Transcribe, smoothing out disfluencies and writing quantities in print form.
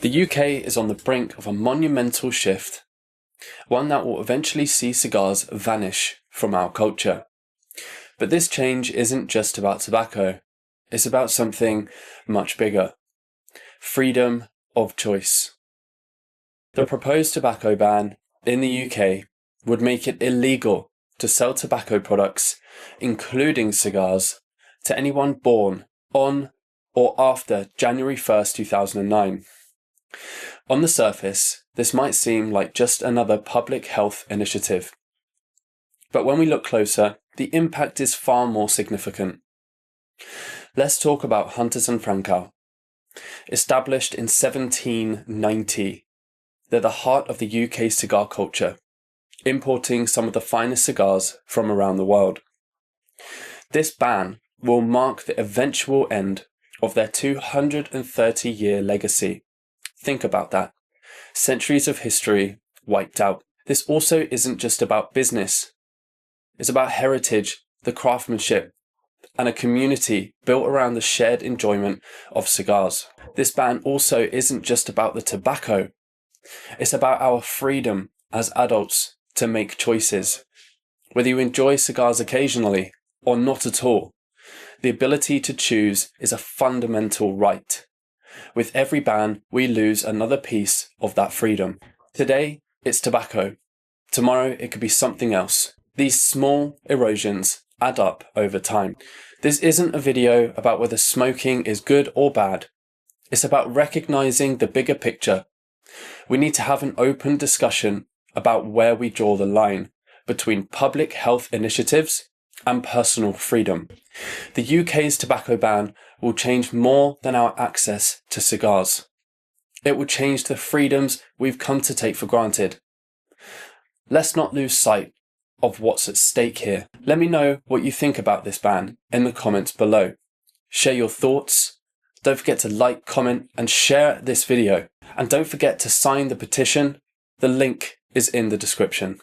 The UK is on the brink of a monumental shift, one that will eventually see cigars vanish from our culture. But this change isn't just about tobacco, it's about something much bigger: freedom of choice. The proposed tobacco ban in the UK would make it illegal to sell tobacco products, including cigars, to anyone born on or after January 1st, 2009. On the surface, this might seem like just another public health initiative. But when we look closer, the impact is far more significant. Let's talk about Hunters Frankau. Established in 1790, they're the heart of the UK cigar culture, importing some of the finest cigars from around the world. This ban will mark the eventual end of their 230-year legacy. Think about that. Centuries of history wiped out. This also isn't just about business. It's about heritage, the craftsmanship, and a community built around the shared enjoyment of cigars. This ban also isn't just about the tobacco. It's about our freedom as adults to make choices. Whether you enjoy cigars occasionally or not at all, the ability to choose is a fundamental right. With every ban, we lose another piece of that freedom. Today, it's tobacco. Tomorrow, it could be something else. These small erosions add up over time. This isn't a video about whether smoking is good or bad. It's about recognizing the bigger picture. We need to have an open discussion about where we draw the line between public health initiatives and personal freedom. The UK's tobacco ban will change more than our access to cigars. It will change the freedoms we've come to take for granted. Let's not lose sight of what's at stake here. Let me know what you think about this ban in the comments below. Share your thoughts. Don't forget to like, comment, and share this video. And don't forget to sign the petition. The link is in the description.